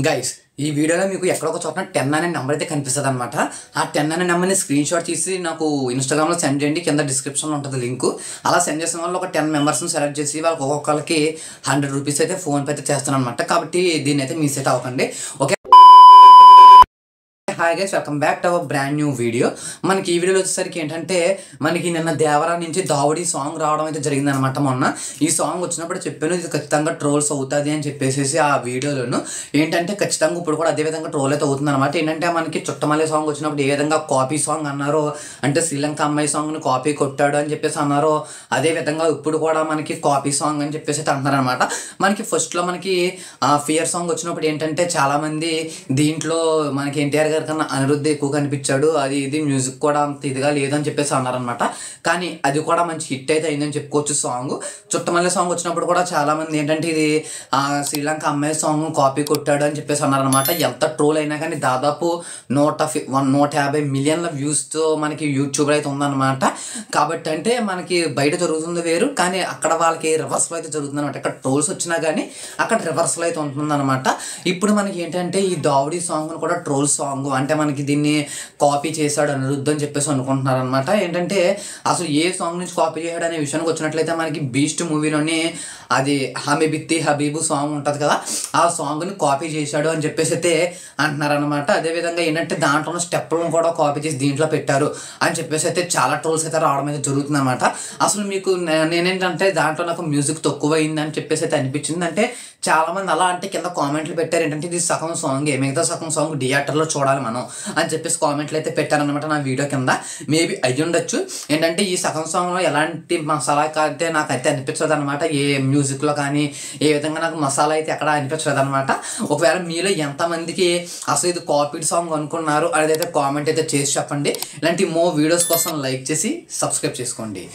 Guys ఈ వీడియోలో మీకు ఎక్కడో ఒక చోట 10 అనే నెంబర్ అయితే కనిపిస్తుంది అనమాట. ఆ 10 అనే నెంబర్ని స్క్రీన్ షాట్ తీసి నాకు ఇన్స్టాగ్రామ్లో సెండ్ చేయండి. కింద డిస్క్రిప్షన్లో ఉంటుంది లింక్. అలా సెండ్ చేసిన వాళ్ళు ఒక 10 మెంబర్స్ని సెలెక్ట్ చేసి వాళ్ళకి ఒక్కొక్కరికి 100 రూపీస్ అయితే ఫోన్పే అయితే చేస్తాను అనమాట. కాబట్టి దీన్ని అయితే మిస్ అయితే అవ్వకండి. Okay, hi guys, welcome back to our brand new video. మనకి ఈ వీడియోలో వచ్చేసరికి ఏంటంటే మనకి నిన్న దేవరా నుంచి దావడి సాంగ్ రావడం అయితే జరిగిందనమాట. మొన్న ఈ సాంగ్ వచ్చినప్పుడు చెప్పాను ఇది ఖచ్చితంగా ట్రోల్స్ అవుతుంది అని చెప్పేసి ఆ వీడియోలోను ఏంటంటే ఖచ్చితంగా ఇప్పుడు కూడా అదే విధంగా ట్రోల్ అయితే అవుతుంది అనమాట. ఏంటంటే మనకి చుట్టమల్లి సాంగ్ వచ్చినప్పుడు ఏ విధంగా కాపీ సాంగ్ అన్నారో, అంటే శ్రీలంక అమ్మాయి సాంగ్ని కాపీ కొట్టాడు అని చెప్పేసి అన్నారో, అదే విధంగా ఇప్పుడు కూడా మనకి కాపీ సాంగ్ అని చెప్పేసి అయితే అంటున్నారు అనమాట. మనకి ఫస్ట్లో మనకి ఫియర్ సాంగ్ వచ్చినప్పుడు ఏంటంటే చాలామంది దీంట్లో మనకి ఎన్టీఆర్ గారు కన్నా అనిరుద్ధ్ ఎక్కువ కనిపించాడు, అది ఇది మ్యూజిక్ కూడా అంత ఇదిగా లేదని చెప్పేసి అన్నారనమాట. కానీ అది కూడా మంచి హిట్ అయితే అయిందని చెప్పుకోవచ్చు. సాంగ్ చుట్టమల్లి సాంగ్ వచ్చినప్పుడు కూడా చాలామంది ఏంటంటే ఇది శ్రీలంక అమ్మాయి సాంగ్ కాపీ కొట్టాడు అని చెప్పేసి అన్నారనమాట. ఎంత ట్రోల్ అయినా కానీ దాదాపు 150 మిలియన్ల వ్యూస్తో మనకి యూట్యూబ్లో అయితే ఉందన్నమాట. కాబట్టి అంటే మనకి బయట జరుగుతుంది వేరు, కానీ అక్కడ వాళ్ళకి రివర్స్లో అయితే జరుగుతుంది అనమాట. ఇక్కడ ట్రోల్స్ వచ్చినా కానీ అక్కడ రివర్స్లో అయితే ఉంటుందన్నమాట. ఇప్పుడు మనకి ఏంటంటే ఈ దావడి సాంగ్ కూడా ట్రోల్ సాంగ్, అంటే మనకి దీన్ని కాపీ చేశాడు అనిరుద్ధ్ అని చెప్పేసి అనుకుంటున్నారు అనమాట. ఏంటంటే అసలు ఏ సాంగ్ నుంచి కాపీ చేశాడు అనే విషయానికి వచ్చినట్లయితే మనకి బీస్ట్ మూవీలోని అది హమీ బిత్తి హబీబు సాంగ్ ఉంటుంది కదా, ఆ సాంగ్ని కాపీ చేశాడు అని చెప్పేసి అయితే అంటున్నారనమాట. అదేవిధంగా ఏంటంటే దాంట్లో స్టెప్లను కూడా కాపీ చేసి దీంట్లో పెట్టారు అని చెప్పేసి అయితే చాలా ట్రోల్స్ అయితే రావడం అయితే జరుగుతుంది అనమాట. అసలు మీకు నేనేంటంటే దాంట్లో నాకు మ్యూజిక్ తక్కువ అయింది అని చెప్పేసి అయితే అనిపించింది. అంటే చాలామంది అలా అంటే కింద కామెంట్లు పెట్టారు, ఏంటంటే ఇది సగం సాంగ్, మిగతా సగం సాంగ్ థియేటర్లో చూడాలి మనం అని చెప్పేసి కామెంట్లు అయితే పెట్టారనమాట నా వీడియో కింద. మేబీ అయ్యి ఉండొచ్చు. ఏంటంటే ఈ సగం సాంగ్లో ఎలాంటి మసాలా అయితే నాకైతే అనిపించదు అనమాట. ఏ మ్యూజిక్లో కానీ ఏ విధంగా నాకు మసాలా అయితే ఎక్కడ అనిపించలేదు అనమాట. ఒకవేళ మీలో ఎంతమందికి అసలు ఇది కాపీడ్ సాంగ్ అనుకున్నారు అనేది అయితే కామెంట్ అయితే చేసి చెప్పండి. ఇలాంటి మో వీడియోస్ కోసం లైక్ చేసి సబ్స్క్రైబ్ చేసుకోండి.